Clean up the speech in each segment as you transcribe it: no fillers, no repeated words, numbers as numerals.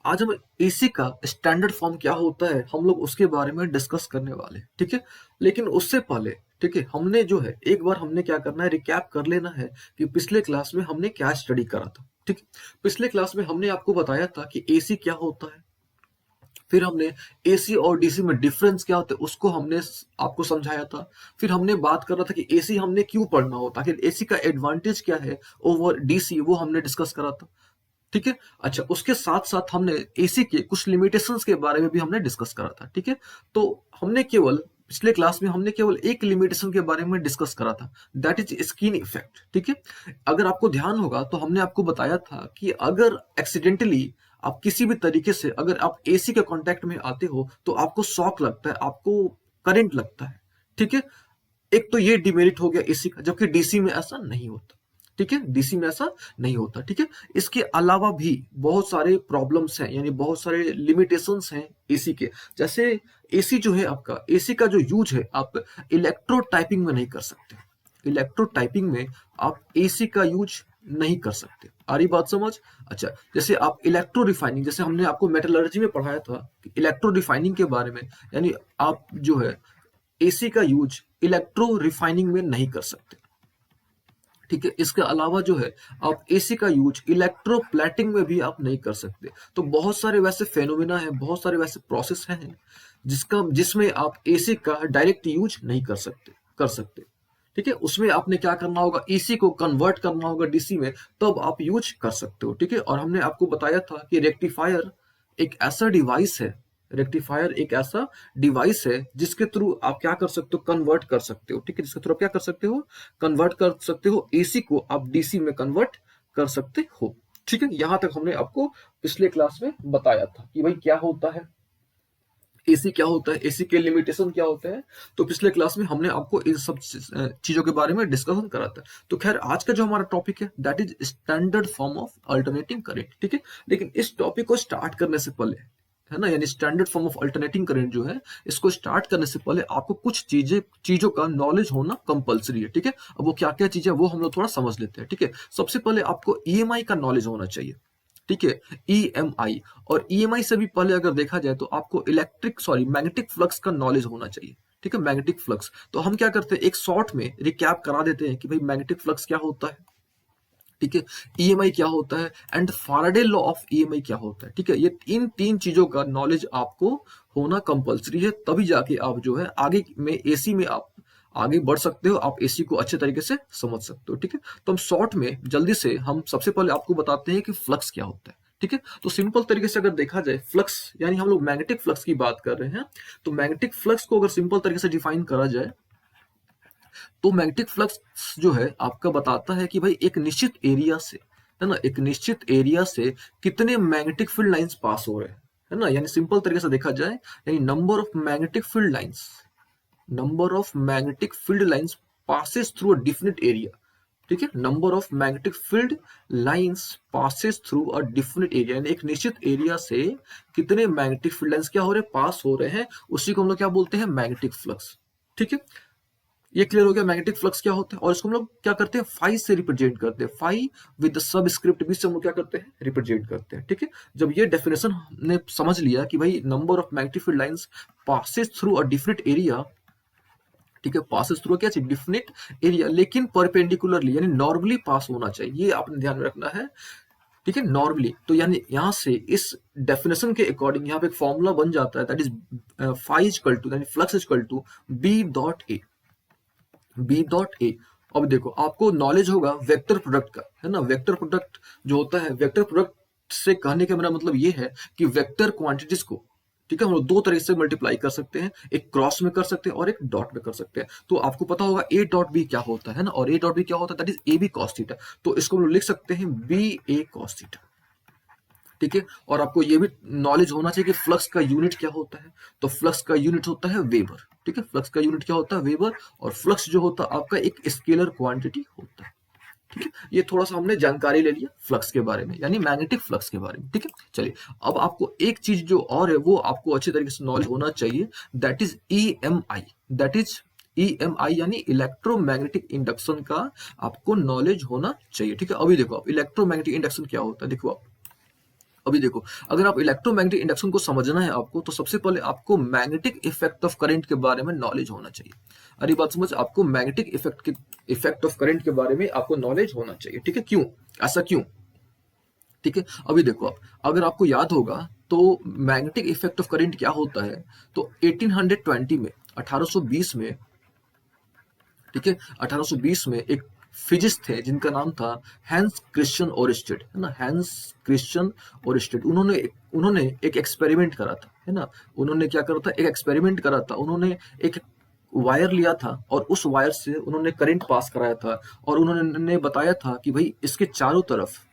आज हम एसी का स्टैंडर्ड फॉर्म क्या होता है हम लोग उसके बारे में डिस्कस करने वाले हैं, ठीक है। लेकिन उससे पहले ठीक है, हमने जो है एक बार हमने क्या करना है, रिकैप कर लेना है कि पिछले क्लास में हमने क्या स्टडी करा था। ठीक, पिछले क्लास में हमने आपको बताया था कि एसी क्या होता है, फिर हमने एसी और डीसी में डिफरेंस क्या होता है उसको हमने आपको समझाया था। फिर हमने बात कर रहा था कि एसी हमने क्यों पढ़ना होता है, एसी का एडवांटेज क्या है ओवर डीसी, वो हमने डिस्कस करा था। ठीक है। अच्छा, उसके साथ साथ हमने एसी के कुछ लिमिटेशंस के बारे में भी हमने डिस्कस करा था। ठीक है। तो हमने केवल पिछले क्लास में हमने केवल एक लिमिटेशन के बारे में डिस्कस करा था, दैट इज स्किन इफेक्ट। ठीक है। अगर आपको ध्यान होगा तो हमने आपको बताया था कि अगर एक्सीडेंटली आप किसी भी तरीके से अगर आप एसी के कांटेक्ट में आते हो तो आपको शॉक लगता है, आपको करंट लगता है। ठीक है। एक तो ये डिमेरिट हो गया एसी का, जबकि डीसी में ऐसा नहीं होता। ठीक है, डीसी में ऐसा नहीं होता। ठीक है। इसके अलावा भी बहुत सारे प्रॉब्लम्स हैं, यानी बहुत सारे लिमिटेशंस हैं एसी के। जैसे एसी जो है आपका, एसी का जो यूज है आप इलेक्ट्रो टाइपिंग में नहीं कर सकते। इलेक्ट्रो टाइपिंग में आप एसी का यूज नहीं कर सकते। आ रही बात समझ? अच्छा, जैसे आप इलेक्ट्रो रिफाइनिंग, जैसे हमने आपको मेटलर्जी में पढ़ाया था इलेक्ट्रो रिफाइनिंग के बारे में, यानी आप जो है एसी का यूज इलेक्ट्रो रिफाइनिंग में नहीं कर सकते। ठीक है। इसके अलावा जो है आप एसी का यूज इलेक्ट्रोप्लेटिंग में भी आप नहीं कर सकते। तो बहुत सारे वैसे फेनोमेना है, बहुत सारे वैसे प्रोसेस हैं जिसमें आप एसी का डायरेक्ट यूज नहीं कर सकते। ठीक है। उसमें आपने क्या करना होगा, एसी को कन्वर्ट करना होगा डीसी में, तब आप यूज कर सकते हो। ठीक है। और हमने आपको बताया था कि रेक्टिफायर एक ऐसा डिवाइस है, रेक्टिफायर एक ऐसा डिवाइस है जिसके थ्रू आप क्या कर सकते हो, कन्वर्ट कर सकते हो। ठीक है। जिसके थ्रू आप क्या कर सकते हो, कन्वर्ट कर सकते हो, एसी को आप डीसी में कन्वर्ट कर सकते हो। ठीक है। यहां तक हमने आपको पिछले क्लास में बताया था कि भाई क्या होता है एसी, क्या होता है एसी के लिमिटेशन क्या होते हैं। तो पिछले क्लास में हमने आपको इन सब चीजों के बारे में डिस्कशन करा था। तो खैर आज का जो हमारा टॉपिक है that is standard form of alternating current. ठीक है। लेकिन इस टॉपिक को स्टार्ट करने से पहले, है ना, यानी standard form of alternating current जो है, इसको स्टार्ट करने से पहले आपको कुछ चीजों का नॉलेज होना कंपलसरी है। ठीक है। अब वो क्या क्या चीजें वो हम लोग थोड़ा समझ लेते हैं। ठीक है। सबसे पहले आपको ईएमआई का नॉलेज होना चाहिए। ठीक है। ईएमआई, और ईएमआई से भी पहले अगर देखा जाए तो आपको मैग्नेटिक फ्लक्स का नॉलेज होना चाहिए। ठीक है। मैग्नेटिक फ्लक्स, तो हम क्या करते हैं एक शॉर्ट में रिकैप करा देते हैं कि भाई मैग्नेटिक फ्लक्स क्या होता है। ठीक है। ईएमआई क्या होता है and Faraday law of EMI क्या होता है। ठीक है। ये इन तीन चीजों का नॉलेज आपको होना कंपलसरी है, तभी जाके आप जो है आगे में एसी में आप आगे बढ़ सकते हो, आप एसी को अच्छे तरीके से समझ सकते हो। ठीक है। तो हम शॉर्ट में जल्दी से हम सबसे पहले आपको बताते हैं कि फ्लक्स क्या होता है। ठीक है। तो सिंपल तरीके से अगर देखा जाए फ्लक्स, यानी हम लोग मैग्नेटिक फ्लक्स की बात कर रहे हैं, तो मैग्नेटिक फ्लक्स को अगर सिंपल तरीके से डिफाइन करा जाए तो मैग्नेटिक फ्लक्स जो है आपका बताता है कि भाई एक निश्चित एरिया से, है ना, एक निश्चित एरिया से कितने मैग्नेटिक फील्ड लाइंस पास हो रहे हैं, है ना। यानी सिंपल तरीके से देखा जाए, यानी number of magnetic field lines passes through a definite area। ठीक है। Number of magnetic field lines passes through a definite area, यानी एक निश्चित एरिया से कितने मैग्नेटिक फील्ड लाइंस क्या हो रहे हैं, पास हो रहे हैं, उसी को हम लोग क्या बोलते हैं, मैग्नेटिक फ्लक्स। ठीक है। ये क्लियर हो गया मैग्नेटिक फ्लक्स क्या होता है। और इसको हम लोग क्या करते हैं, फाई से रिप्रेजेंट करते हैं, फाई विद सबस्क्रिप्ट भी से हम लोग क्या करते हैं, रिप्रेजेंट करते हैं। ठीक है। जब ये डेफिनेशन हमने समझ लिया कि भाई number of magnetic field lines passes through a different area, ठीक है, पासेस थ्रू क्या चाहिए, डिफिनिट एरिया, लेकिन परपेंडिकुलरली यानी नॉर्मली पास होना चाहिए, ये आपने ध्यान में रखना है। ठीक है, नॉर्मली। तो यानी यहां से इस डेफिनेशन के अकॉर्डिंग यहाँ पे एक फॉर्मूला बन जाता है, that is phi equal to, यानी flux equal to B dot A, B dot A. अब देखो आपको नॉलेज होगा वेक्टर प्रोडक्ट का, है ना। वेक्टर प्रोडक्ट जो होता है, वेक्टर प्रोडक्ट से कहने का मेरा मतलब ये है कि वेक्टर क्वांटिटीज को, ठीक है, हम लोग दो तरीके से मल्टीप्लाई कर सकते हैं, एक क्रॉस में कर सकते हैं और एक डॉट में कर सकते हैं। तो आपको पता होगा ए डॉट बी क्या होता है ना, और ए डॉट बी क्या होता है, that is A B cos theta. तो इसको हम लोग लिख सकते हैं बी ए कॉस थीटा। ठीक है। और आपको ये भी नॉलेज होना चाहिए कि फ्लक्स का यूनिट क्या होता है। तो फ्लक्स का यूनिट होता है वेबर। ठीक है। फ्लक्स का यूनिट क्या होता है, वेबर। और फ्लक्स जो होता है आपका एक स्केलर क्वांटिटी होता है। ठीक है। ये थोड़ा सा हमने जानकारी ले लिया फ्लक्स के बारे में, यानी मैग्नेटिक फ्लक्स के बारे में। ठीक है। चलिए, अब आपको एक चीज जो और है वो आपको अच्छी तरीके से नॉलेज होना चाहिए, that is EMI. That is EMI यानी इलेक्ट्रोमैग्नेटिक इंडक्शन का आपको नॉलेज होना चाहिए। ठीक है। अभी देखो आप इलेक्ट्रोमैग्नेटिक इंडक्शन क्या होता है, देखो आप अभी देखो, अगर आप इलेक्ट्रोमैग्नेटिक इंडक्शन को समझना है आपको, तो सबसे पहले आपको मैग्नेटिक इफेक्ट ऑफ करंट के बारे में नॉलेज होना चाहिए। अरे बात समझ, आपको मैग्नेटिक इफेक्ट ऑफ करंट के बारे में आपको नॉलेज होना चाहिए। ठीक है, क्यों, ऐसा क्यों? ठीक है, अभी देखो आप, अगर आपको याद होगा तो मैग्नेटिक इफेक्ट ऑफ करंट क्या होता है, तो 1820 में, 1820 में, ठीक है, 1820 में एक फिजिस्ट थे जिनका नाम था हैंस क्रिश्चियन ओरिस्टेड, है ना, हैंस क्रिश्चियन ओरिस्टेड। उन्होंने एक एक्सपेरिमेंट करा था, है ना। उन्होंने क्या करा था, एक एक्सपेरिमेंट करा था। उन्होंने एक वायर लिया था और उस वायर से उन्होंने करंट पास कराया था, और उन्होंने बताया था कि भाई इसके चारों तरफ,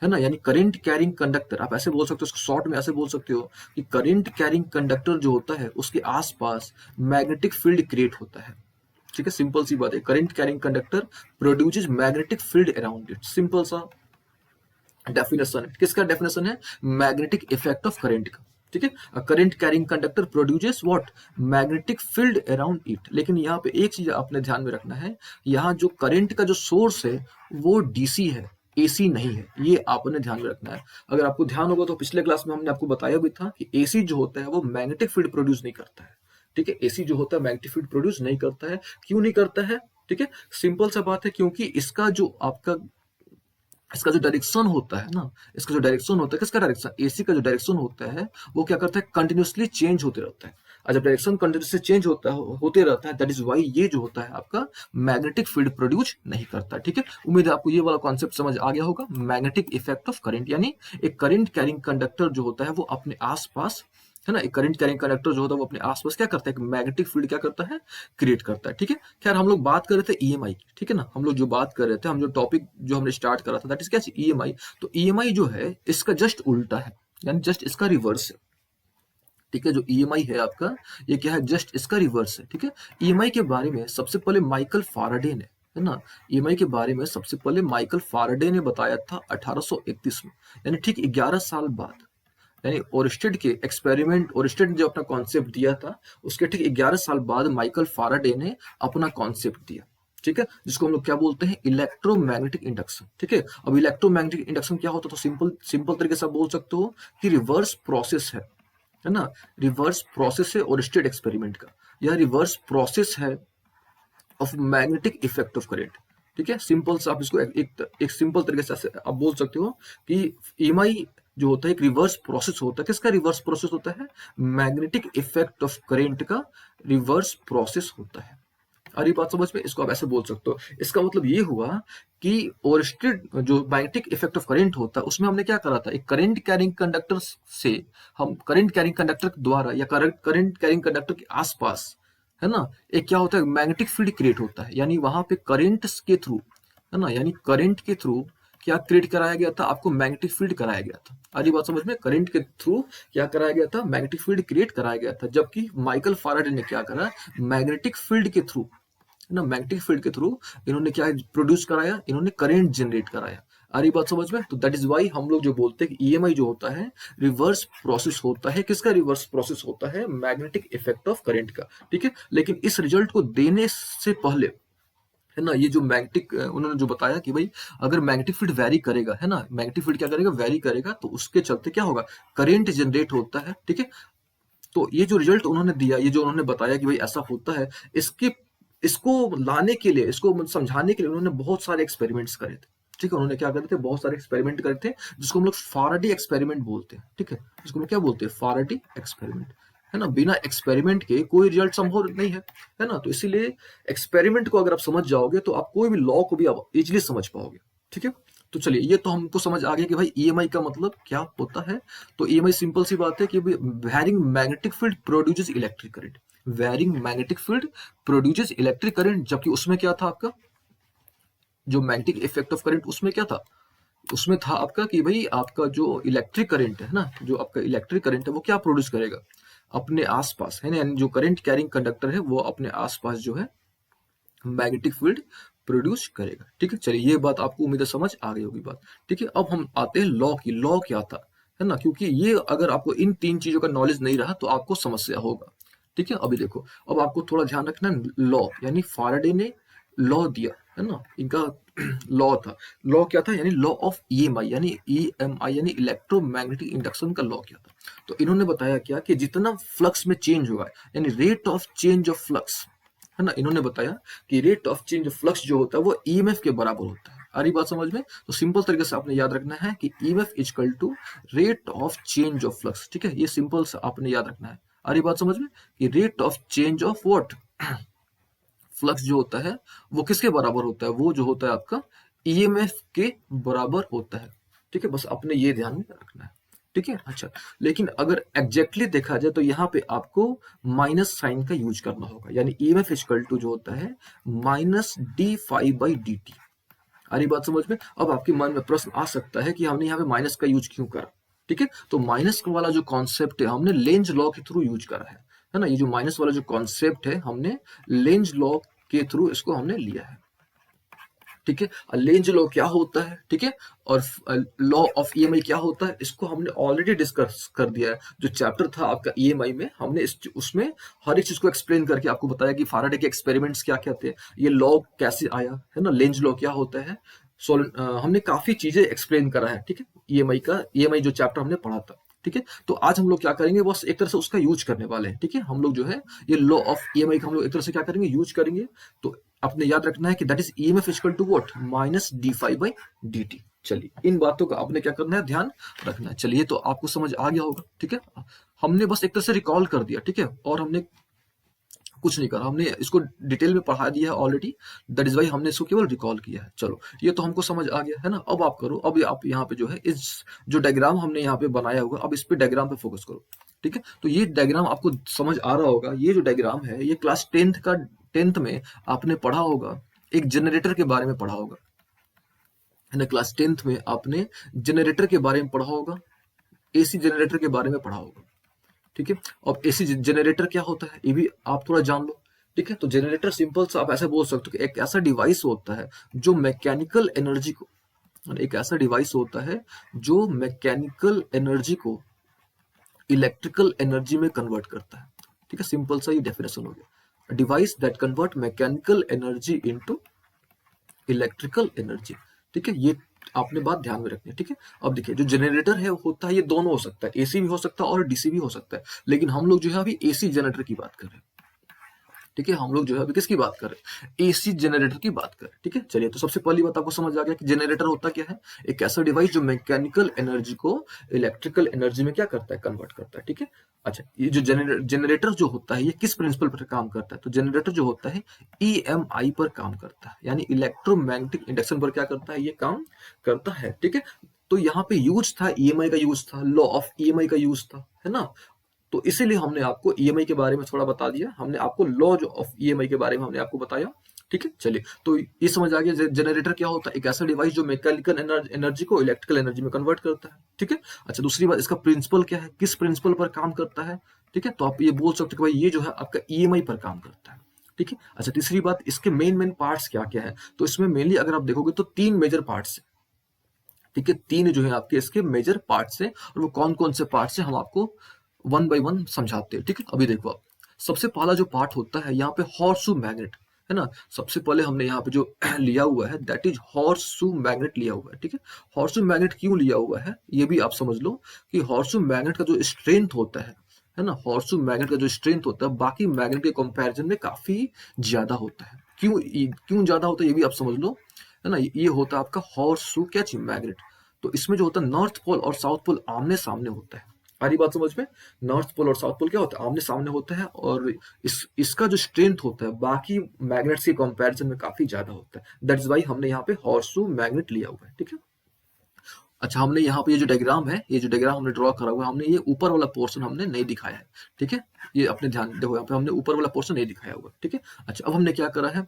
है ना, यानी करंट कैरिंग कंडक्टर, आप ऐसे बोल सकते हो उसको, शॉर्ट में ऐसे बोल सकते हो कि करंट कैरिंग कंडक्टर जो होता है उसके आसपास मैग्नेटिक फील्ड क्रिएट होता है। ठीक है, सिंपल सी बात है, current carrying conductor produces magnetic field around it. Simple सा डेफिनेशन है। किसका डेफिनेशन है? मैग्नेटिक इफेक्ट ऑफ करंट का। ठीक है, current carrying conductor produces what? Magnetic field around it. लेकिन यहाँ पे एक चीज आपने ध्यान में रखना है, यहाँ जो करंट का जो सोर्स है वो डीसी है, एसी नहीं है। ये आपने ध्यान में रखना है। अगर आपको ध्यान होगा तो पिछले क्लास में हमने आपको बताया भी था कि एसी जो होता है वो मैग्नेटिक फील्ड प्रोड्यूस नहीं करता है। ठीक है, एसी जो होता है मैग्नेटिक फील्ड प्रोड्यूस नहीं करता है। क्यों नहीं करता है? ठीक है, सिंपल सा बात है, क्योंकि इसका जो डायरेक्शन होता है ना, इसका जो डायरेक्शन होता है, किसका डायरेक्शन? एसी का जो डायरेक्शन होता है वो क्या करता है? कंटिन्यूसली चेंज होते रहता है। और जब डायरेक्शन कंटिन्यूसली चेंज होते रहता है, दैट इज वाई ये जो होता है आपका मैग्नेटिक फील्ड प्रोड्यूस नहीं करता। ठीक है, उम्मीद है आपको ये वाला कॉन्सेप्ट समझ आ गया होगा। मैग्नेटिक इफेक्ट ऑफ करंट, यानी एक करंट कैरिंग कंडक्टर जो होता है वो अपने आसपास, है ना, एक करंट कैरिंग कंडक्टर जो होता है वो अपने आसपास क्या करता है? एक मैग्नेटिक फील्ड क्या करता है? क्रिएट करता है। ठीक है, खैर हम लोग बात कर रहे थे ईएमआई की। ठीक है ना, हम लोग जो बात कर रहे थे, हम जो टॉपिक जो हमने स्टार्ट करा था, दैट इज क्या? ईएमआई। तो ईएमआई जो है इसका जस्ट उल्टा है, यानी जस्ट इसका रिवर्स है। ठीक है, जो ईएमआई है आपका, ये क्या है? जस्ट इसका रिवर्स है। ठीक है, ईएमआई के बारे में सबसे पहले माइकल फाराडे ने, है ना, ईएमआई के बारे में सबसे पहले माइकल फाराडे ने बताया था 1831 में, यानी ठीक 11 साल बाद। यानी ओरिस्टेड के एक्सपेरिमेंट, ओरिस्टेड ने जो अपना कॉन्सेप्ट दिया था उसके ठीक 11 साल बाद माइकल फाराडे ने अपना कॉन्सेप्ट दिया। ठीक है, जिसको हम लोग क्या बोलते हैं? Electromagnetic induction. ठीक है, अब इलेक्ट्रोमैग्नेटिक इंडक्शन क्या होता है? तो सिंपल सिंपल तरीके से आप बोल सकते हो कि रिवर्स प्रोसेस है ना, रिवर्स प्रोसेस है ओरिस्टेड एक्सपेरिमेंट का, यह रिवर्स प्रोसेस है of magnetic effect of current. ठीक है, सिंपल से आप इसको एक सिंपल तरीके से आप बोल सकते हो कि ईएमआई जो होता है एक रिवर्स प्रोसेस होता है। किसका रिवर्स प्रोसेस होता है? मैग्नेटिक इफेक्ट ऑफ करंट का रिवर्स प्रोसेस होता है। और ये बात समझ में, इसको आप ऐसे बोल सकते हो। इसका मतलब ये हुआ कि ओरिस्टेड जो मैग्नेटिक इफेक्ट ऑफ करंट होता है उसमें हमने क्या करा था? एक करंट कैरिंग कंडक्टर से, हम करंट कैरिंग कंडक्टर के द्वारा या करंट कैरिंग कंडक्टर के आसपास, है ना, एक क्या होता है? मैग्नेटिक फील्ड क्रिएट होता है, यानी वहां पे करंट के थ्रू, है ना, यानी करंट के थ्रू क्या क्रिएट कराया गया था? आपको मैग्नेटिक फील्ड कराया गया था। आज ये बात समझ में, करंट के थ्रू क्या कराया गया था? मैग्नेटिक फील्ड क्रिएट कराया गया था। जबकि माइकल फाराडे ने क्या करा? मैग्नेटिक फील्ड के थ्रू, है ना, मैग्नेटिक फील्ड के थ्रू इन्होंने क्या प्रोड्यूस कराया? इन्होंने करंट जनरेट कराया। आ रही बात समझ में? तो दैट इज वाई हम लोग जो बोलते हैं कि ईएमआई जो होता है रिवर्स प्रोसेस होता है। किसका रिवर्स प्रोसेस होता है? मैग्नेटिक इफेक्ट ऑफ करंट का। ठीक है, लेकिन इस रिजल्ट को देने से पहले, है ना, ये जो मैग्नेटिक उन्होंने जो बताया कि भाई अगर मैग्नेटिक फील्ड वैरी करेगा, है ना, मैग्नेटिक फील्ड क्या करेगा? वैरी करेगा, तो उसके चलते क्या होगा? करंट जनरेट होता है। ठीक है, तो ये जो रिजल्ट उन्होंने दिया, ये जो उन्होंने बताया कि भाई ऐसा होता है, इसको लाने के लिए, इसको समझाने के लिए उन्होंने बहुत सारे एक्सपेरिमेंट्स करे थे। ठीक है, उन्होंने क्या करे थे? बहुत सारे एक्सपेरिमेंट करे थे, जिसको हम लोग फाराडे एक्सपेरिमेंट बोलते हैं। ठीक है, जिसको हम लोग क्या बोलते हैं? फाराडे एक्सपेरिमेंट, है ना। बिना एक्सपेरिमेंट के कोई रिजल्ट संभव नहीं है ना। तो इसीलिए एक्सपेरिमेंट को अगर आप समझ जाओगे तो आप कोई भी लॉ को भी आप इजिली समझ पाओगे। ठीक है, तो चलिए, ये तो हमको समझ आ गया कि भाई ईएमआई का मतलब क्या होता है। तो ईएमआई सिंपल सी बात है कि varying magnetic field produces electric current, varying magnetic field produces electric current. जबकि उसमें क्या था आपका? जो मैग्नेटिक इफेक्ट ऑफ करंट, उसमें क्या था? उसमें था आपका कि भाई आपका जो इलेक्ट्रिक करंट है ना, जो आपका इलेक्ट्रिक करंट है वो क्या प्रोड्यूस करेगा? अपने आसपास, है ना, यानी जो करंट कैरिंग कंडक्टर है वो अपने आसपास जो है मैग्नेटिक फील्ड प्रोड्यूस करेगा। ठीक है, चलिए, ये बात आपको उम्मीद है समझ आ गई होगी बात। ठीक है, अब हम आते हैं लॉ की। लॉ क्या था, है ना, क्योंकि ये अगर आपको इन तीन चीजों का नॉलेज नहीं रहा तो आपको समस्या होगा। ठीक है, अभी देखो, अब आपको थोड़ा ध्यान रखना, लॉ यानी फाराडे ने लॉ दिया, है ना, इनका लॉ था। लॉ क्या था, यानी लॉ ऑफ ईएमआई, यानी ईएमआई यानी इलेक्ट्रोमैग्नेटिक इंडक्शन का लॉ क्या था। तो इन्होंने बताया क्या कि जितना फ्लक्स में चेंज होगा, यानी rate of change of flux, है ना, इन्होंने बताया कि rate of change of flux जो होता है वो ईएमएफ के बराबर होता है। आ रही बात समझ में? तो सिंपल तरीके से आपने याद रखना है कि EMF equal to rate of change of flux. ठीक है, ये सिंपल से आपने याद रखना है। आ रही बात समझ में कि rate of change of what, flux जो होता है वो किसके बराबर होता है, वो जो होता है आपका ईएमएफ के बराबर होता है। ठीक है, बस आपने ये ध्यान में रखना है। ठीक है, अच्छा, लेकिन अगर एग्जैक्टली देखा जाए तो यहाँ पे आपको माइनस साइन का यूज करना होगा, यानी ईएमएफ इक्वल टू जो होता है minus d phi by d t. आ रही बात समझ में? अब आपके मन में प्रश्न आ सकता है कि हमने यहाँ पे माइनस का यूज क्यों करा। ठीक है, तो माइनस वाला जो कॉन्सेप्ट है हमने लेंज लॉ के थ्रू यूज करा है ना, ये जो माइनस वाला जो कॉन्सेप्ट है हमने लेंज लॉ के थ्रू इसको हमने लिया है। ठीक है, लेंज लॉ क्या होता है, ठीक है, और लॉ ऑफ ईएमआई क्या होता है, इसको हमने ऑलरेडी डिस्कस कर दिया है। जो चैप्टर था आपका ईएमआई में, हमने उसमें हर एक चीज को एक्सप्लेन करके आपको बताया कि फाराडे के एक्सपेरिमेंट्स क्या क्या थे, ये लॉ कैसे आया, है ना, लेंज लॉ क्या होता है। हमने काफी चीजें एक्सप्लेन करा है। ठीक है, ईएमआई जो चैप्टर हमने पढ़ा था। ठीक है, तो आज हम लोग क्या करेंगे, बस एक तरह से उसका यूज करने वाले हैं। ठीक है, हम लोग जो है ये लॉ ऑफ ईएमआई का हम लोग एक तरह से क्या करेंगे, यूज करेंगे। तो आपने याद रखना है कि that is EMF equal to what, minus d phi by d t. चलिए, इन बातों का आपने क्या करना है, ध्यान रखना है। चलिए, तो आपको समझ आ गया होगा। ठीक है, हमने बस एक तरह से रिकॉल कर दिया। ठीक है, और हमने कुछ नहीं करा, हमने इसको डिटेल में पढ़ा दिया है ऑलरेडी। दैट इज वाई हमने इसको केवल रिकॉल किया है। चलो, ये तो हमको समझ आ गया है ना। अब आप करो, अब आप यहाँ पे जो है इस जो डायग्राम हमने यहाँ पे बनाया होगा, अब इस पे डायग्राम पे फोकस करो। ठीक है, तो ये डायग्राम आपको समझ आ रहा होगा। ये जो डायग्राम है ये क्लास टेंथ में आपने पढ़ा होगा, एक जनरेटर के बारे में पढ़ा होगा, है ना। क्लास टेंथ में आपने जनरेटर के बारे में पढ़ा होगा, एसी जनरेटर के बारे में पढ़ा होगा। ठीक है, अब एसी जनरेटर क्या होता है ये भी आप थोड़ा जान लो। ठीक है, तो जनरेटर सिंपल सा आप ऐसे बोल सकते हो कि एक ऐसा डिवाइस होता है जो मैकेनिकल एनर्जी को, एक ऐसा डिवाइस होता है जो मैकेनिकल एनर्जी को इलेक्ट्रिकल एनर्जी में कन्वर्ट करता है। ठीक है, सिंपल सा ये डेफिनेशन हो गया, device that convert mechanical energy into electrical energy. ठीक है, ये आपने बात ध्यान में रखनी है। ठीक है, अब देखिए जो जनरेटर है होता है ये दोनों हो सकता है, एसी भी हो सकता है और डीसी भी हो सकता है, लेकिन हम लोग जो है अभी एसी जनरेटर की बात कर रहे हैं। ठीक है, हम लोग जो है अभी किसकी बात कर रहे हैं, एसी जनरेटर की बात कर रहे हैं। ठीक है, चलिए, तो सबसे पहली बात आपको समझ आ गया कि जनरेटर होता क्या है, एक ऐसा डिवाइस जो मैकेनिकल एनर्जी को इलेक्ट्रिकल एनर्जी में क्या करता है, कन्वर्ट करता है। ठीक है, अच्छा, ये जो जनरेटर जो होता है ये किस प्रिंसिपल पर काम करता है, तो जनरेटर जो होता है ईएमआई पर काम करता है, यानी इलेक्ट्रोमैग्नेटिक इंडक्शन पर क्या करता है, ये काम करता है। ठीक है, तो यहाँ पे यूज था ईएमआई का, यूज था लॉ ऑफ ईएमआई का, यूज था, है ना। तो इसीलिए हमने आपको ईएमआई के बारे में थोड़ा बता दिया, हमने आपको लॉ जो ऑफ ईएमआई के बारे में हमने आपको बताया। ठीक है, चलिए, तो ये समझ आ गया जनरेटर क्या होता है, एक ऐसा डिवाइस जो मैकेनिकल एनर्जी को इलेक्ट्रिकल एनर्जी में कन्वर्ट करता है। ठीक है, अच्छा, दूसरी बात, इसका प्रिंसिपल क्या है, किस प्रिंसिपल पर काम करता है। ठीक है, तो आप ये बोल सकते हो कि भाई ये जो है आपका ईएमआई पर काम करता है। ठीक है, अच्छा, तीसरी बात, इसके मेन पार्ट्स क्या क्या है, तो इसमें मेनली अगर आप देखोगे तो तीन मेजर पार्ट्स है। ठीक है, तीन जो है आपके इसके मेजर पार्ट्स है, और वो कौन कौन से पार्ट्स है हम आपको वन बाय वन समझाते हैं। ठीक है, अभी देखो आप, सबसे पहला जो पार्ट होता है यहाँ पे हॉर्सशू मैग्नेट, है ना। सबसे पहले हमने यहाँ पे जो लिया हुआ है दैट इज हॉर्सशू मैग्नेट लिया हुआ है। ठीक है, हॉर्सशू मैग्नेट क्यों लिया हुआ है ये भी आप समझ लो कि हॉर्सशू मैग्नेट का जो स्ट्रेंथ होता है ना, हॉर्सशू मैग्नेट का जो स्ट्रेंथ होता है बाकी मैग्नेट के कंपैरिजन में काफी ज्यादा होता है। क्यों ज्यादा होता है ये भी आप समझ लो, है ना। ये होता है आपका हॉर्सशू क्या चीज, मैग्नेट। तो इसमें जो होता है नॉर्थ पोल और साउथ पोल आमने सामने होता है। आ रही बात समझ में, नॉर्थ पोल और साउथ पोल क्या होता है, आमने सामने होता है, और इसका जो स्ट्रेंथ होता है बाकी मैग्नेट्स के कंपैरिजन में काफी ज्यादा होता है। दैट्स वाई हमने यहाँ पे हॉर्सशू मैग्नेट लिया हुआ है। ठीक है, अच्छा, हमने यहाँ पे ये जो डायग्राम है, ये जो डायग्राम हमने ड्रॉ करा हुआ है, हमने ये ऊपर वाला पोर्शन हमने नहीं दिखाया है। ठीक है, ये अपने ध्यान देखो, यहाँ पे हमने ऊपर वाला पोर्शन नहीं दिखाया हुआ। ठीक है, अच्छा, अब हमने क्या करा है,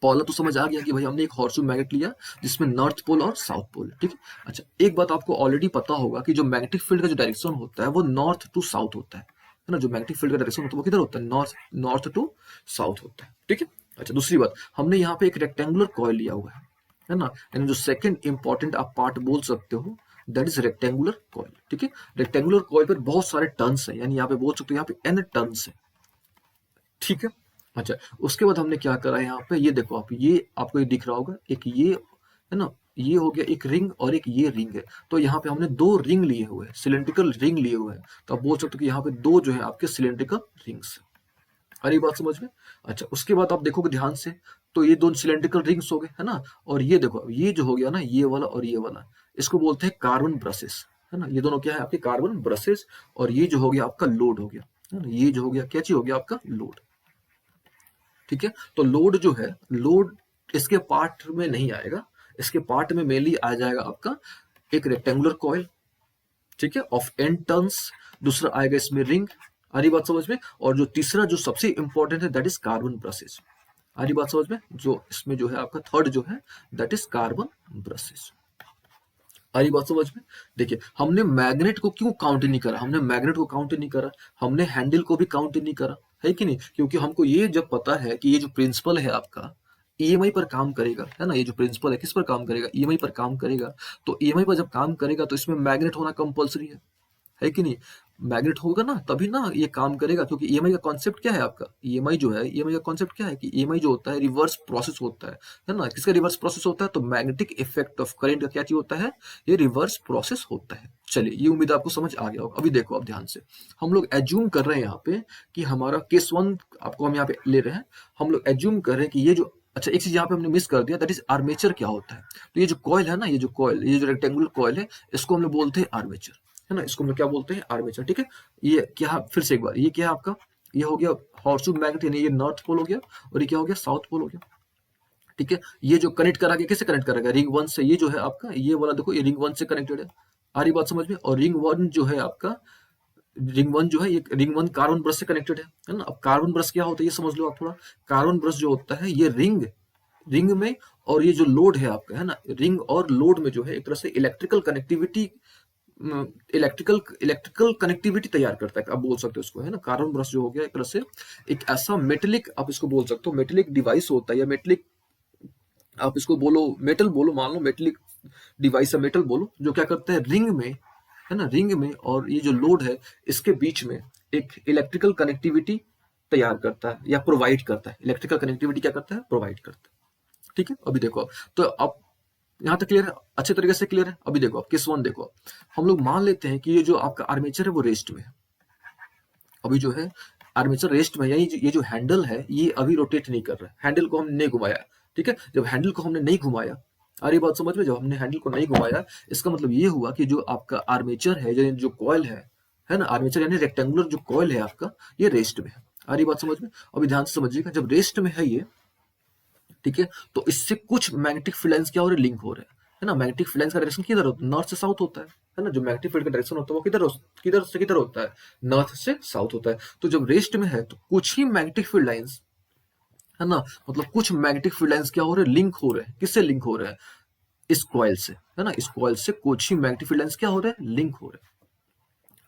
पहला तो समझ आ गया कि भाई हमने एक हॉर्सशू मैग्नेट लिया जिसमें नॉर्थ पोल और साउथ पोल है। ठीक है, अच्छा, एक बात आपको ऑलरेडी पता होगा कि जो मैग्नेटिक फील्ड का जो डायरेक्शन होता है वो नॉर्थ टू साउथ होता है ना। जो मैग्नेटिक फील्ड का डायरेक्शन होता है वो किधर होता है, नॉर्थ टू साउथ होता है। ठीक है, अच्छा, दूसरी बात, हमने यहाँ पे एक रेक्टेंगुलर कॉइल लिया हुआ है ना, यानी जो सेकंड इंपॉर्टेंट आप पार्ट बोल सकते हो दैट इज रेक्टेंगुलर कॉइल। ठीक है, रेक्टेंगुलर कॉइल पर बहुत सारे टर्न्स है, यानी यहाँ पे बोल सकते हो यहाँ पे n टर्न्स है। ठीक है, अच्छा, उसके बाद हमने क्या करा यहाँ पे, ये देखो आप, ये आपको ये दिख रहा होगा, एक ये है ना, ये हो गया एक रिंग और एक ये रिंग है। तो यहाँ पे हमने दो रिंग लिए हुए हैं, सिलेंड्रिकल रिंग लिए हुए हैं। तो आप बोल सकते हो कि यहाँ पे दो जो है आपके सिलेंड्रिकल रिंग्स। आ रही बात समझ में? अच्छा, उसके बाद आप देखोगे ध्यान से, तो ये दोनों सिलेंड्रिकल रिंग्स हो गए, है ना। और ये देखो, ये जो हो गया ना, ये वाला और ये वाला, इसको बोलते हैं कार्बन ब्रशेस, है ना। ये दोनों क्या है आपके कार्बन ब्रशेस। और ये जो हो गया आपका लोड हो गया, है ना। ये जो हो गया क्या चीज हो गया आपका लोड। ठीक है, तो लोड जो है, लोड इसके पार्ट में नहीं आएगा, इसके पार्ट में मेनली आ जाएगा आपका एक रेक्टेंगुलर कॉइल, ठीक है, ऑफ एन टर्न्स। दूसरा आएगा इसमें रिंग। आ रही बात समझ में? और जो तीसरा जो सबसे इंपॉर्टेंट है, दैट इज कार्बन ब्रशेस। आ रही बात समझ में? जो इसमें जो है आपका थर्ड जो है, दैट इज कार्बन ब्रशेस। आ रही बात समझ में? देखिए, हमने मैग्नेट को क्यों काउंट नहीं करा, हमने मैग्नेट को काउंट नहीं करा, हमने हैंडल को भी काउंट नहीं करा, है कि नहीं? क्योंकि हमको ये जब पता है कि ये जो प्रिंसिपल है आपका ईएमआई पर काम करेगा, है ना। ये जो प्रिंसिपल है किस पर काम करेगा, ईएमआई पर काम करेगा। तो ईएमआई पर जब काम करेगा तो इसमें मैग्नेट होना कंपलसरी है कि नहीं? मैग्नेट होगा ना तभी ना ये काम करेगा, क्योंकि ईएमआई का कॉन्सेप्ट क्या है आपका, ईएमआई जो है, ईएमआई का कॉन्सेप्ट क्या है कि ईएमआई जो होता है रिवर्स प्रोसेस होता है ना। किसका रिवर्स प्रोसेस होता है? तो मैग्नेटिक इफेक्ट ऑफ करंट का क्या चीज होता है, ये रिवर्स प्रोसेस होता है। चलिए, ये उम्मीद आपको समझ आ गया होगा। अभी देखो आप ध्यान से, हम लोग एज्यूम कर रहे हैं यहाँ पे कि हमारा केस वन आपको हम यहाँ पे ले रहे हैं। हम लोग एज्यूम कर रहे हैं कि ये जो, अच्छा एक चीज यहाँ पे हमने मिस कर दिया, दैट इज आर्मेचर क्या होता है। तो ये जो कॉइल है ना, ये जो कॉइल, ये जो रेक्टेंगुलर कॉइल है, इसको हम लोग बोलते हैं आर्मेचर, है ना। इसको हम लोग क्या बोलते हैं, आर्मेचर। ठीक है, ये क्या, फिर से एक बार, ये क्या है आपका, ये हो गया हॉर्सशू मैग्नेट, यानी ये नॉर्थ पोल हो गया, और ये क्या हो गया, साउथ पोल हो गया। ठीक है, ये जो कनेक्ट करा गया, किससे कनेक्ट करा गया, रिंग वन से। ये जो है आपका, ये वाला देखो, ये रिंग वन से कनेक्टेड है। आ रही बात समझ में? और रिंग वन जो है आपका, रिंग वन जो है, ये रिंग वन कार्बन ब्रश से कनेक्टेड है ना। अब कार्बन ब्रश क्या होता है ये समझ लो आप थोड़ा। कार्बन ब्रश जो होता है, ये रिंग, रिंग में, और ये जो लोड है आपका, है ना, रिंग और लोड में जो है एक तरह से इलेक्ट्रिकल कनेक्टिविटी, इलेक्ट्रिकल कनेक्टिविटी तैयार करता है, आप बोल सकते हो इसको, है ना। कार्बन ब्रश जो हो गया एक तरह से एक ऐसा मेटेलिक, आप इसको बोल सकते हो मेटेलिक डिवाइस होता है, या मेटेलिक, आप इसको बोलो मेटल बोलो, मान लो मेटेलिक डिवाइस या मेटल बोलो, जो क्या करता है रिंग में, है ना, रिंग में और ये जो लोड है इसके बीच में एक इलेक्ट्रिकल कनेक्टिविटी तैयार करता है या प्रोवाइड करता है। इलेक्ट्रिकल कनेक्टिविटी क्या करता है, प्रोवाइड करता है। ठीक है, अभी देखो आप, तो आप यहाँ तक क्लियर है, अच्छे तरीके से क्लियर है। अभी देखो आप केस वन देखो, हम लोग मान लेते हैं कि ये जो आपका आर्मेचर है वो रेस्ट में है। अभी जो है आर्मेचर रेस्ट में, यानी ये जो हैंडल है ये अभी रोटेट नहीं कर रहा है, हैंडल को हमने नहीं घुमाया। ठीक है, जब हैंडल को हमने नहीं घुमाया, आ रही बात समझ में, जब हमने हैंडल को नहीं घुमाया, इसका मतलब ये हुआ कि जो आपका आर्मेचर है, जो कॉइल है ना, आर्मेचर यानी रेक्टेंगुलर जो कॉइल है आपका, ये रेस्ट में है। आ रही बात समझ में? अभी ध्यान से समझिएगा, जब रेस्ट में है ये, ठीक है, तो इससे कुछ मैग्नेटिक फील्ड लाइंस क्या हो रहे हैं, लिंक हो रहे हैं, है ना। मैग्नेटिक फील्ड लाइंस का डायरेक्शन किधर होता है, नॉर्थ से साउथ होता है ना। जो मैग्नेटिक फील्ड का डायरेक्शन होता है वो किधर से किधर होता है, नॉर्थ से साउथ होता है। तो जब रेस्ट में है तो कुछ ही मैग्नेटिक फील्ड लाइंस, है ना, मतलब कुछ मैग्नेटिक फील्ड लाइंस क्या हो रहे हैं, लिंक हो रहे हैं। किससे लिंक हो रहे हैं, इस कॉइल से, है ना। इस कॉइल से कुछ ही मैग्नेटिक फील्ड लाइंस क्या हो रहे हैं, लिंक हो रहे हैं।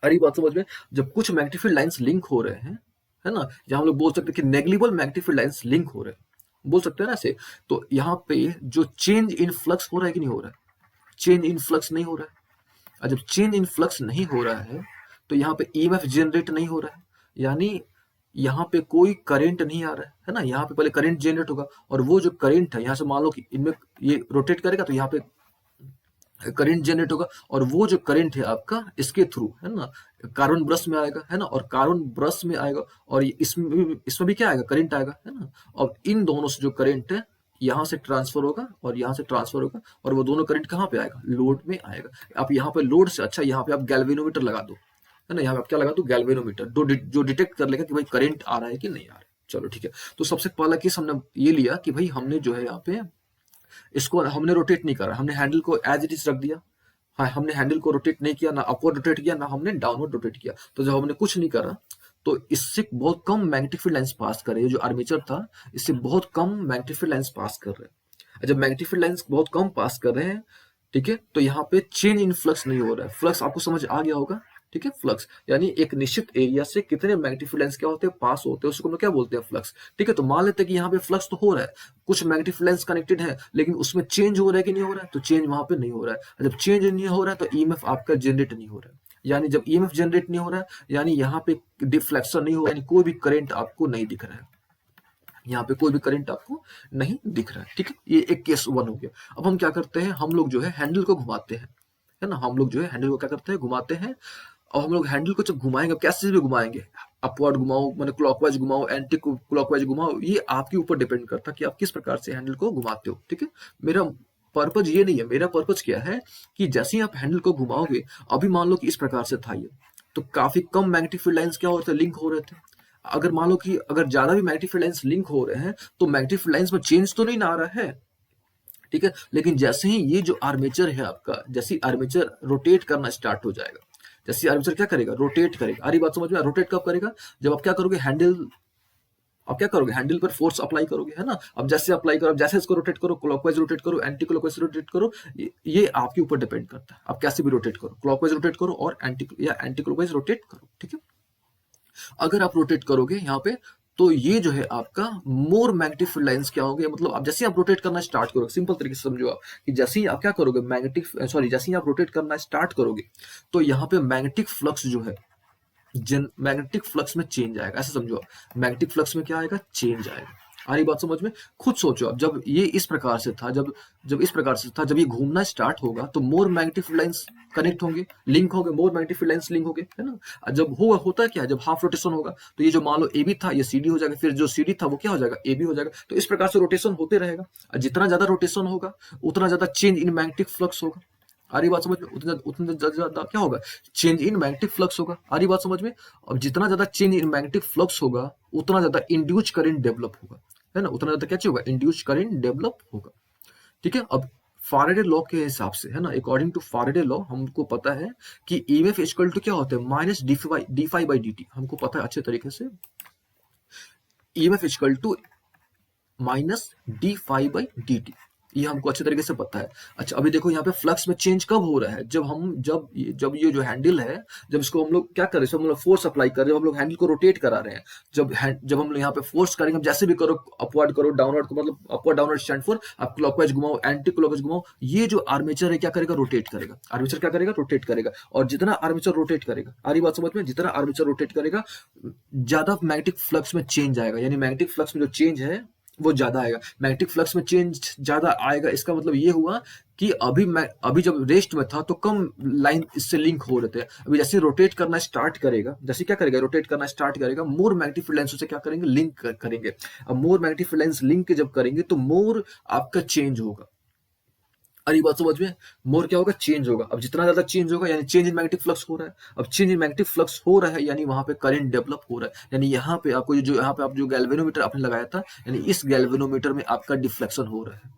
अरे बात समझ में? जब कुछ मैग्नेटिक फील्ड लाइंस लिंक हो रहे हैं, है ना, जहां हम लोग बोल सकते हैं कि negligible magnetic field lines link हो रहे हैं, बोल सकते हैं ना ऐसे। तो यहाँ पे जो चेंज इन फ्लक्स हो रहा है कि नहीं हो रहा है, चेंज इन फ्लक्स नहीं हो रहा है। और जब चेंज इन फ्लक्स नहीं हो रहा है तो यहाँ पे ईएमएफ जनरेट नहीं हो रहा है, यानी यहाँ पे कोई करंट नहीं आ रहा है ना। यहाँ पे पहले करंट जनरेट होगा, और वो जो करंट है, यहाँ से मान लो कि इनमें ये रोटेट करेगा तो यहाँ पे करंट जनरेट होगा, और वो जो करंट है आपका इसके थ्रू, है ना, कार्बन ब्रश में आएगा, है ना, और कार्बन ब्रश में आएगा, और इसमें भी क्या आएगा, करंट आएगा, है ना। और इन दोनों से जो करंट है यहाँ से ट्रांसफर होगा और यहाँ से ट्रांसफर होगा, और वो दोनों करंट कहाँ पे आएगा, लोड में आएगा। आप यहाँ पे लोड से, अच्छा यहाँ पे आप गैल्वेनोमीटर लगा दो, है ना, यहाँ पे आप क्या लगा दो, गैल्वेनोमीटर, जो डिटेक्ट कर लेगा कि भाई करंट आ रहा है कि नहीं आ रहा है। चलो ठीक है, तो सबसे पहला केस हमने ये लिया कि भाई हमने जो है यहाँ पे इसको हमने रोटेट नहीं करा, हमने हैंडल को एज इट इज रख दिया। हाँ, हमने हैंडल को रोटेट नहीं किया, ना अपवर्ड रोटेट किया, ना हमने डाउनवर्ड रोटेट किया। तो जब हमने कुछ नहीं करा तो इससे बहुत कम मैग्नेटिक फील्ड लाइंस पास कर रहे हैं। जो आर्मेचर था इससे बहुत कम मैग्नेटिक फील्ड लाइंस पास कर रहे हैं। जब मैग्नेटिक फील्ड लाइंस बहुत कम पास कर रहे हैं, ठीक है, तो यहाँ पे चेंज इन फ्लक्स नहीं हो रहा है। फ्लक्स आपको समझ आ गया होगा, ठीक है। फ्लक्स यानी एक निश्चित एरिया से कितने मैग्नेटिक फील्ड लाइंस क्या होते हैं, पास होते हैं, उसको हम लोग क्या बोलते हैं, फ्लक्स। ठीक है, तो मान लेते हैं कि यहाँ पे फ्लक्स तो हो रहा है, कुछ मैग्नेटिक फील्ड लाइंस कनेक्टेड है, लेकिन उसमें चेंज हो रहा है कि नहीं हो रहा है, तो चेंज वहां पे नहीं हो रहा है। जब चेंज नहीं हो रहा है तो ईएमएफ आपका जनरेट नहीं हो रहा है। यानी जब ईएमएफ जनरेट नहीं हो रहा है, यानी यहाँ पे डिफ्लेक्शन नहीं हो रहा है, यानी कोई भी करंट आपको नहीं दिख रहा है। यहाँ पे कोई भी करंट आपको नहीं दिख रहा है, ठीक है। ये एक केस 1 हो गया। अब हम क्या करते हैं, हम लोग जो है हैंडल को घुमाते हैं, है ना। हम लोग जो है हैंडल को क्या करते हैं, घुमाते हैं। और हम लोग हैंडल को जब घुमाएंगे, कैसे भी घुमाएंगे, अपवर्ड घुमाओ, मैंने क्लॉकवाइज घुमाओ, एंटी क्लॉकवाइज घुमाओ, ये आपके ऊपर डिपेंड करता है कि आप किस प्रकार से हैंडल को घुमाते हो, ठीक है। मेरा पर्पज ये नहीं है, मेरा पर्पज क्या है कि जैसे ही आप हैंडल को घुमाओगे, अभी मान लो कि इस प्रकार से था ये, तो काफी कम मैग्नेटिक फील्ड लाइंस क्या हो रहे थे, लिंक हो रहे थे। अगर मान लो कि अगर ज्यादा भी मैग्नेटिक फील्ड लाइंस लिंक हो रहे हैं, तो मैग्नेटिक फील्ड लाइंस में चेंज तो नहीं ना आ रहा है, ठीक है। लेकिन जैसे ही ये जो आर्मेचर है आपका, जैसे ही आर्मेचर रोटेट करना स्टार्ट हो जाएगा, जैसे आर्मेचर क्या करेगा, रोटेट करेगा। आ रही बात समझ में, रोटेट कब करेगा, जब आप क्या करोगे, हैंडल, आप क्या करोगे, हैंडल पर फोर्स अप्लाई करोगे, है ना। अब जैसे अप्लाई करो, जैसे इसको रोटेट करो, क्लॉकवाइज रोटेट करो, एंटी क्लॉकवाइज रोटेट करो, ये आपके ऊपर डिपेंड करता है, आप कैसे भी रोटेट करो, क्लॉकवाइज रोटेट करो और एंटी क्लॉकवाइज रोटेट करो, ठीक है। अगर आप रोटेट करोगे यहाँ पे, तो ये जो है आपका मोर मैग्नेटिक फील्ड लाइंस क्या होंगे, मतलब आप जैसे ही आप रोटेट करना स्टार्ट करोगे, सिंपल तरीके से समझो आप, कि जैसे ही आप क्या करोगे, जैसे ही आप रोटेट करना स्टार्ट करोगे, तो यहाँ पे मैग्नेटिक फ्लक्स जो है, मैग्नेटिक फ्लक्स में चेंज आएगा, ऐसे समझो आप, मैग्नेटिक फ्लक्स में क्या आएगा, चेंज आएगा। आ रही बात समझ में, खुद सोचो आप, जब ये इस प्रकार से था, जब जब इस प्रकार से था, जब ये घूमना स्टार्ट होगा, तो मोर मैग्नेटिक फील्ड लाइंस कनेक्ट होंगे, लिंक होंगे, मोर मैग्नेटिक फील्ड लाइंस लिंक होंगे, है ना। जब होता क्या है, जब हाफ रोटेशन होगा, तो ये जो मान लो AB था, ये CD हो जाएगा, फिर जो CD था वो क्या हो जाएगा, AB हो जाएगा। तो इस प्रकार से रोटेशन होते रहेगा, और जितना ज्यादा रोटेशन होगा, उतना ज्यादा चेंज इन मैग्नेटिक फ्लक्स होगा। आ रही बात समझ में, उतना ज्यादा क्या होगा, चेंज इन मैग्नेटिक फ्लक्स होगा। आ रही बात समझ में। अब जितना ज्यादा चेंज इन मैग्नेटिक फ्लक्स होगा, उतना ज्यादा इंड्यूस्ड करंट डेवलप होगा, है ना, उतना ज्यादा क्या चीज होगा, इंड्यूस्ड करंट डेवलप होगा, ठीक है। अब फारेडे लॉ के हिसाब से, है ना, अकॉर्डिंग टू फारेडे लॉ, हमको पता है कि ईएमएफ इक्वल टू क्या होता है, minus d phi by d t, हमको पता है अच्छे तरीके से। EMF equal to minus d phi by d t, ये हमको अच्छे तरीके से पता है। अच्छा, अभी देखो यहाँ पे फ्लक्स में चेंज कब हो रहा है, जब ये जो हैंडल है, जब इसको हम लोग क्या कर रहे हैं, हम लोग फोर्स अप्लाई कर रहे हैं, हम लोग हैंडल को रोटेट करा रहे हैं। जब हम लोग यहाँ पे फोर्स करेंगे, जैसे भी करो, अपवर्ड करो, डाउनवर्ड को, मतलब अपवर्ड डाउनवर्ड स्टैंड फॉर, आप क्लॉकवाइज घुमाओ, एंटी क्लॉकवाइज घुमाओ, ये जो आर्मेचर है क्या करेगा, रोटेट करेगा। आर्मेचर क्या करेगा, रोटेट करेगा। और जितना आर्मेचर रोटेट करेगा, आ रही बात समझ में, जितना आर्मेचर रोटेट करेगा, ज्यादा मैग्नेटिक फ्लक्स में चेंज आएगा, यानी मैग्नेटिक फ्लक्स में जो चेंज है वो ज्यादा आएगा। मैग्नेटिक फ्लक्स में चेंज ज्यादा आएगा, इसका मतलब ये हुआ कि अभी जब रेस्ट में था, तो कम लाइन इससे लिंक हो रहे थे। अभी जैसे रोटेट करना स्टार्ट करेगा, जैसे क्या करेगा, रोटेट करना स्टार्ट करेगा, मोर मैग्नेटिक फील्ड लाइंस से क्या करेंगे, लिंक करेंगे। अब मोर मैग्नेटिक फील्ड लाइंस लिंक जब करेंगे, तो मोर आपका चेंज होगा। अरे बात समझ में, मोर क्या होगा, चेंज होगा। अब जितना ज्यादा चेंज होगा, यानी चेंज इन मैग्नेटिक फ्लक्स हो रहा है। अब चेंज इन मैग्नेटिक फ्लक्स हो रहा है, यानी वहां पे करंट डेवलप हो रहा है। यानी यहाँ पे आपको जो यहाँ पे आप जो गैल्वेनोमीटर आपने लगाया था, यानी इस गैल्वेनोमीटर में आपका डिफ्लेक्शन हो रहा है।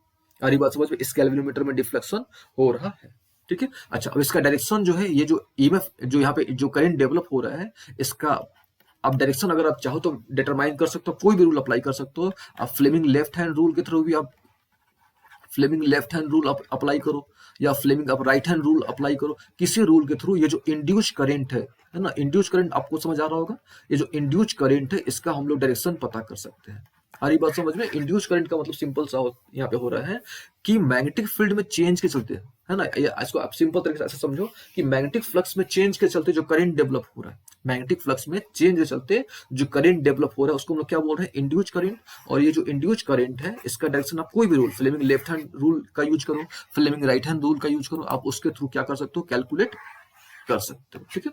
अरे बात समझ में, इस गैल्वेनोमीटर में डिफ्लेक्शन हो रहा है, ठीक है। अच्छा, अब इसका डायरेक्शन जो है, ये जो ईएमएफ जो यहाँ पे जो करंट डेवलप हो रहा है, इसका आप डायरेक्शन अगर आप चाहो तो डिटरमाइन कर सकते हो, कोई भी रूल अप्लाई कर सकते हो आप। फ्लेमिंग लेफ्ट हैंड रूल के थ्रू भी आप Fleming left hand rule apply करो, या फ्लेमिंग आप राइट हैंड रूल अप्लाई करो, किसी रूल के थ्रू ये जो इंड्यूस करंट है ना, इंड्यूस करंट आपको समझ आ रहा होगा, ये जो इंड्यूस करंट है, इसका हम लोग डायरेक्शन पता कर सकते हैं। हमारी बात समझ में, इंड्यूस करंट का मतलब सिंपल सा यहाँ पे हो रहा है कि मैग्नेटिक फील्ड में चेंज के चलते, है ना, इसको आप सिंपल तरीके से ऐसे समझो कि मैग्नेटिक फ्लक्स में चेंज के चलते जो करंट डेवलप हो रहा है, मैग्नेटिक फ्लक्स में चेंज के चलते जो करंट डेवलप हो रहा है, उसको हम लोग क्या बोल रहे हैं, इंड्यूस करंट। और ये जो इंड्यूस करंट है, इसका डायरेक्शन आप कोई भी rule, Fleming left hand rule का यूज करो, फ्लेमिंग राइट हैंड रूल का यूज करो, आप उसके थ्रू क्या कर सकते हो, कैलकुलेट कर सकते हो, ठीक है।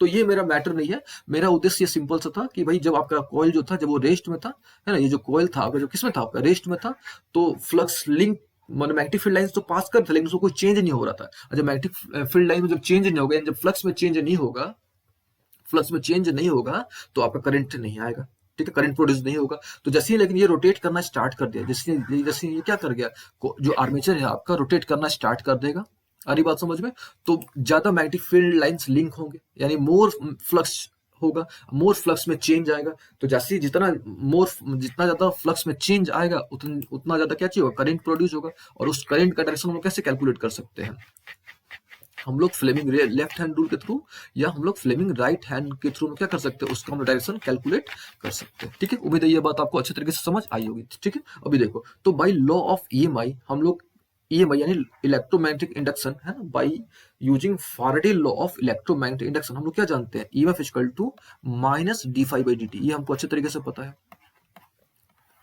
तो ये मेरा मैटर नहीं है, मेरा उद्देश्य ये सिंपल सा था कि भाई जब आपका कॉइल जो था, जब वो रेस्ट में था, है ना, ये जो कॉइल था आपका, जो किसमें था, आपका रेस्ट में था, तो flux link magnetic field line तो पास कर था, लेकिन उसको कोई चेंज नहीं हो रहा था। जब मैग्नेटिक फील्ड लाइन में जब चेंज नहीं होगा, जब फ्लक्स में चेंज नहीं होगा, फ्लक्स में चेंज नहीं होगा, तो आपका करंट नहीं आएगा, ठीक है, करंट प्रोड्यूस नहीं होगा। तो जैसे ही लेकिन ये रोटेट करना स्टार्ट कर दिया, जैसे जैसे ये क्या कर गया, जो आर्मेचर है आपका रोटेट करना स्टार्ट कर देगा, आ रही बात समझ में, तो ज्यादा मैग्नेटिक फील्ड लाइंस लिंक होंगे, यानी मोर फ्लक्स होगा, मोर फ्लक्स में चेंज आएगा। तो जैसे ही जितना ज्यादा फ्लक्स में चेंज आएगा, उतना ज्यादा क्या चाहिए होगा, करंट प्रोड्यूस होगा। और उस करंट का डायरेक्शन हम कैसे कैलकुलेट कर सकते हैं, हम लोग फ्लेमिंग लेफ्ट हैंड रूल के थ्रू, या हम लोग फ्लेमिंग राइट हैंड के थ्रू क्या कर सकते हैं, उसका हम डायरेक्शन कैलकुलेट कर सकते हैं, ठीक है। उम्मीद है ये बात आपको अच्छे तरीके से समझ आई होगी, ठीक है। अभी देखो, तो बाई लॉ ऑफ ईएमआई हम लोग, ईएमआई यानी इलेक्ट्रोमैग्नेटिक इंडक्शन, है ना, by using Faraday law of electromagnetic induction हम लोग क्या जानते हैं, EMF equal to minus d phi by d t, ये हमको अच्छे तरीके से पता है,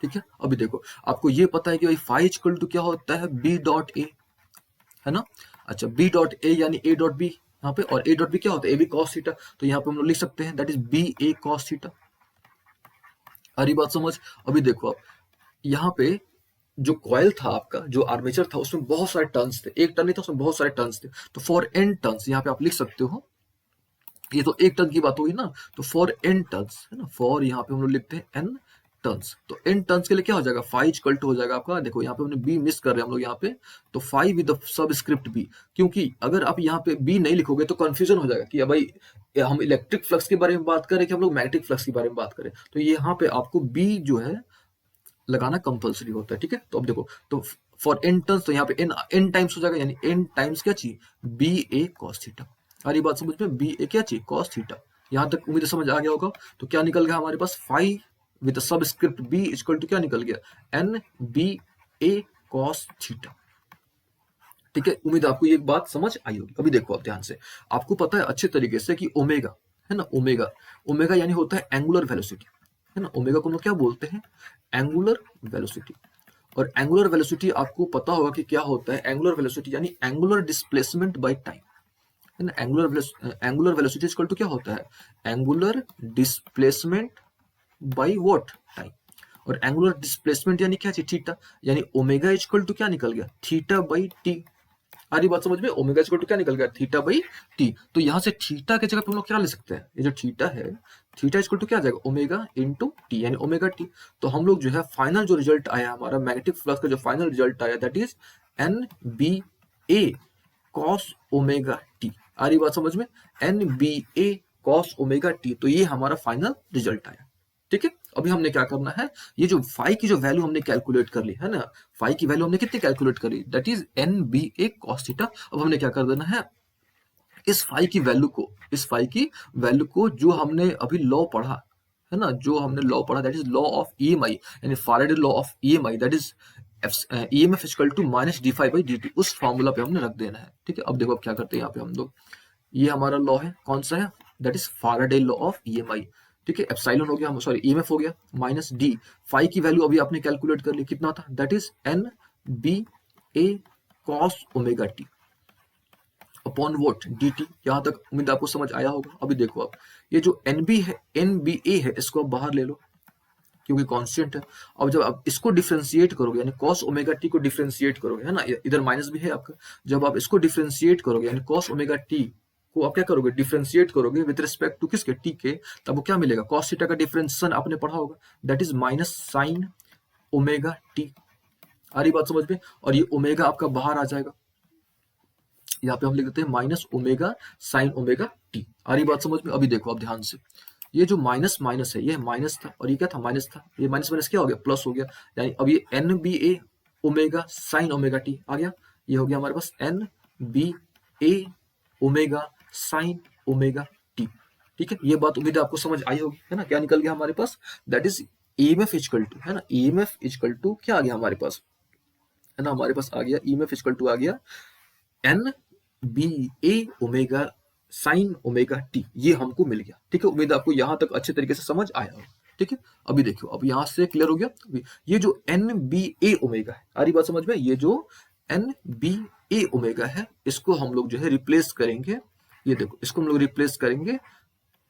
ठीक है, अभी देखो आपको ये पता है कि भाई फाई इक्वल टू क्या होता है, बी डॉट ए, है ना। अच्छा, बी डॉट ए यानी ए डॉट बी यहाँ पे, और ए डॉट बी क्या होता है, ए बी कॉस थीटा, तो यहाँ पे हम लोग लिख सकते हैं that is B A cos theta. आ रही बात समझ। अभी देखो आप यहाँ पे जो कॉयल था आपका, जो आर्मेचर था, उसमें बहुत सारे टर्न्स थे, एक टर्न नहीं था, उसमें बहुत सारे टर्न्स थे। तो फॉर एन टर्न्स यहाँ पे आप लिख सकते हो, ये तो एक टर्न की बात हुई ना, तो फॉर एन टर्न्स है ना, फॉर यहाँ पे हम लोग लिखते हैं एन टर्न्स, तो एन टर्न्स के लिए क्या हो जाएगा, फाइव इक्वल टू हो जाएगा आपका, देखो यहाँ पे हमने बी मिस कर रहे हैं हम लोग यहाँ पे, तो फाइव विद सबस्क्रिप्ट बी, क्योंकि अगर आप यहाँ पे बी नहीं लिखोगे तो कंफ्यूजन हो जाएगा कि भाई हम इलेक्ट्रिक फ्लक्स के बारे में बात करें कि हम लोग मैग्नेटिक फ्लक्स के बारे में बात करें, तो यहाँ पे आपको बी जो है लगाना कंपलसरी होता है, ठीक है। तो अब देखो, तो फॉर एन टर्न्स, तो यहाँ पे एन एन टाइम्स हो जाएगा, यानी एन टाइम्स क्या चाहिए, बी ए कॉस थीटा। सारी बात समझ में, बी ए क्या चाहिए, कॉस थीटा। यहाँ तक उम्मीद है समझ आ गया होगा। तो क्या निकल गया हमारे पास, phi with subscript B equal to क्या निकल गया, N B A cos theta. ठीक है, उम्मीद आपको ये बात समझ आई होगी। अभी देखो आप ध्यान से, आपको पता है अच्छे तरीके से कि ओमेगा है ना, ओमेगा, ओमेगा यानी होता है एंगुलर वेलोसिटी, है ना। ओमेगा को हम लोग क्या बोलते हैं, एंगुलर वेलोसिटी। और एंगुलर वेलोसिटी आपको पता होगा कि क्या होता है, एंगुलर वेलोसिटी यानी एंगुलर डिस्प्लेसमेंट बाय टाइम, है ना। एंगुलर वेलोसिटी इक्वल टू क्या होता है, angular displacement by what, time. और एंगुलर डिस्प्लेसमेंट यानी क्या चीज, थीटा, यानी ओमेगा इक्वल टू क्या निकल गया, थीटा बाई टी। सारी बात समझ में, ओमेगा इक्वल टू क्या निकल गया, थीटा बाई टी। तो यहां से थीटा के जगह पे हम लोग क्या ले सकते हैं, ये जो थीटा है, थीटा इक्वल टू क्या आ जाएगा, ओमेगा इंटू टी, यानी ओमेगा टी। तो हम लोग जो है फाइनल जो रिजल्ट आया हमारा मैग्नेटिक फ्लक्स का, जो फाइनल रिजल्ट आया that is N B A cos omega t. आ रही बात समझ में, N B A cos omega t, तो ये हमारा फाइनल रिजल्ट आया। ठीक है, अभी हमने क्या करना है, ये जो फाई की जो वैल्यू हमने कैलकुलेट कर ली है ना, फाई की वैल्यू हमने कितनी कैलकुलेट करी, that is N B A cos theta. अब हमने क्या कर देना है, इस फाई की वैल्यू को, इस फाई की वैल्यू को जो हमने अभी लॉ पढ़ा है ना, जो हमने लॉ पढ़ा that is law of EMI, यानी Faraday law of EMI, that is EMF equal to minus d phi by d t, उस फॉर्मूला पे हमने रख देना है। ठीक है, अब देखो अब क्या करते हैं यहाँ पे हम लोग, ये हमारा लॉ है, कौन सा है, that is Faraday law of EMI. ठीक है, एप्सिलॉन हो गया, हम सॉरी ईएमएफ हो गया माइनस डी, फाई की वैल्यू अभी आपने कैलकुलेट कर ली, कितना था, that is N B A cos omega t upon vote d t. यहां तक उम्मीद आपको समझ आया होगा। अभी देखो आप, ये जो एन बी है, एन बी ए है, इसको आप बाहर ले लो क्योंकि कांस्टेंट है। अब जब आप इसको डिफरेंशिएट करोगे, यानी कॉस ओमेगा टी को डिफरेंशिएट करोगे, है ना, इधर माइनस भी है आपका, जब आप इसको डिफरेंशिएट करोगे, यानी कॉस ओमेगा टी को आप क्या करोगे, डिफरेंशिएट करोगे विद रिस्पेक्ट टू किसके, टी के, तब वो क्या मिलेगा, कॉस थीटा का डिफरेंशिएशन आपने पढ़ा होगा, that is minus sine omega t. आ रही बात समझ में, और ये ओमेगा आपका बाहर आ जाएगा, यहाँ पे हम लिख देते हैं minus omega sine omega t. आ रही बात समझ में। अभी देखो आप ध्यान से, ये जो माइनस माइनस है, ये माइनस था और ये क्या था, माइनस था, ये माइनस माइनस क्या हो गया, प्लस हो गया, यानी अब ये एन बी ए ओमेगा साइन ओमेगा टी आ गया, ये हो गया हमारे पास एन बी ए ओमेगा साइन ओमेगा टी। ठीक है, ये बात उम्मीद है आपको समझ आई होगी, है ना। क्या निकल गया हमारे पास, that is EMF equal to, है ना, ईएमएफ इक्वल टू क्या आ गया हमारे पास, है ना, हमारे पास आ गया ईएमएफ इक्वल टू आ गया एन बी ए ओमेगा साइन ओमेगा टी, ये हमको मिल गया। ठीक है, उम्मीद आपको यहां तक अच्छे तरीके से समझ आया होगा। ठीक है, अभी देखियो, अब यहां से क्लियर हो गया। अभी ये जो एन बी ए ओमेगा है, आ रही बात समझ में, ये जो एन बी ए ओमेगा है, इसको हम लोग जो है रिप्लेस करेंगे, ये देखो इसको हम लोग रिप्लेस करेंगे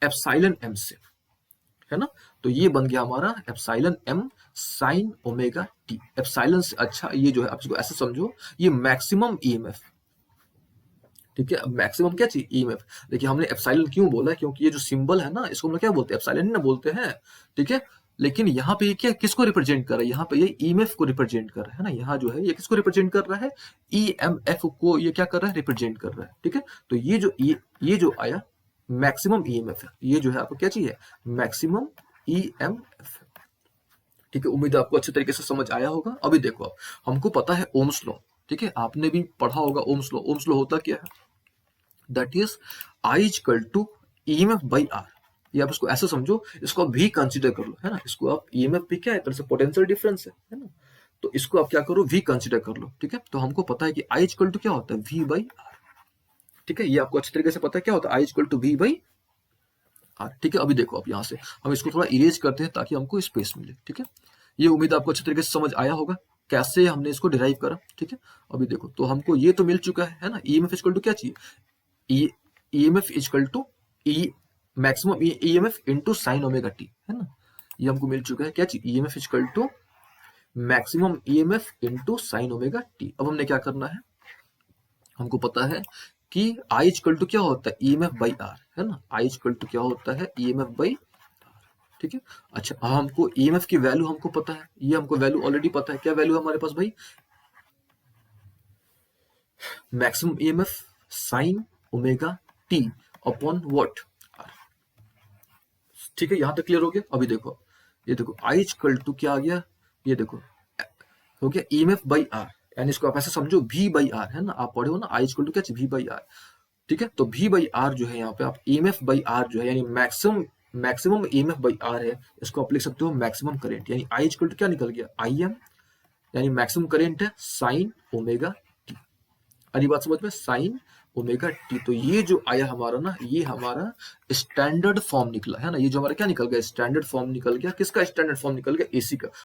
एप्सिलॉन एम से, है ना। तो ये बन गया हमारा epsilon M sine omega t. Epsilon से अच्छा ये जो है, आप इसको ऐसे समझो, ये मैक्सिमम ईएमएफ। ठीक है, अब मैक्सिमम क्या चाहिए, ईएमएफ। देखिए हमने एप्सिलॉन क्यों बोला, क्योंकि ये जो सिंबल है ना, इसको हम लोग क्या बोलते हैं, एप्सिलॉन ही ना बोलते हैं। ठीक है, लेकिन यहाँ पे ये क्या किसको रिप्रेजेंट कर रहा है, यहाँ पे ये ईएमएफ को रिप्रेजेंट कर रहा है ना, यहाँ जो है ये किसको रिप्रेजेंट कर रहा है, ईएमएफ को ये क्या कर रहा है, रिप्रेजेंट कर रहा है। ठीक है, तो ये जो आया मैक्सिमम ईएमएफ है, ये जो है आपको क्या चाहिए, मैक्सिमम ईएमएफ। ठीक है, उम्मीद है आपको अच्छे तरीके से समझ आया होगा। अभी देखो आप, हमको पता है ओम्स लॉ, ठीक है, आपने भी पढ़ा होगा ओम्स लॉ। ओम्स लॉ होता क्या है, that is I equal to EMF by R. ये आप इसको ऐसे समझो, इसको आप भी कंसीडर कर लो, है ना, इसको आप ईएमएफ भी क्या है, तरह से पोटेंशियल डिफरेंस है ना, तो इसको आप क्या करो, वी कंसीडर कर लो। ठीक है, तो हमको पता है कि आई इक्वल टू क्या होता है, वी बाई आर। ठीक है, ये आपको अच्छे तरीके से पता है क्या होता है, I equal to V by R. ठीक है, अभी देखो आप यहाँ से हम इसको थोड़ा इरेज करते हैं ताकि हमको स्पेस मिले। ठीक है, ये उम्मीद आपको अच्छी तरीके से समझ आया होगा कैसे हमने इसको डिराइव करा। ठीक है, अभी देखो तो हमको ये तो मिल चुका है ना, ईएमएफ इक्वल टू क्या चाहिए, EMF equal to E maximum EMF into sine omega t, है ना, ये हमको मिल चुका है। क्या चाहिए, EMF equal to maximum EMF into sine omega t. अब हमने क्या करना है, हमको पता है कि आई इक्वल टू क्या होता है, ईएमएफ बाई आर, है ना, आई इक्वल टू क्या होता है, ईएमएफ बाई। ठीक है, अच्छा हमको ईएमएफ की वैल्यू हमको पता है, ये हमको वैल्यू ऑलरेडी पता है। क्या वैल्यू है हमारे पास भाई, maximum EMF sign omega t upon what, ठीक है, यहां तक क्लियर हो गया। अभी देखो, ये देखो आई इक्वल टू क्या आ गया, ये देखो हो गया ईएमएफ बाई आर, यानी इसको आप ऐसे समझो वी बाई आर, है ना, आप पढ़े हो ना आई इक्वल टू क्या, वी बाई आर। ठीक है, तो वी बाई आर जो है यहाँ पे आप ईएमएफ बाई आर जो है यानी मैक्सिमम ईएमएफ बाई आर है, इसको आप लिख सकते हो मैक्सिमम करेंट, यानी आई इक्वल टू क्या निकल गया, आई एम, यानी मैक्सिमम करेंट है साइन ओमेगा टी। अरे बात समझ में, साइन ओमेगा टी। तो ये जो आया हमारा ना, ये हमारा स्टैंडर्ड फॉर्म निकला, है ना, ये जो हमारा क्या निकल गया, स्टैंडर्ड फॉर्म निकल गया। किसका स्टैंडर्ड फॉर्म निकल गया, एसी का।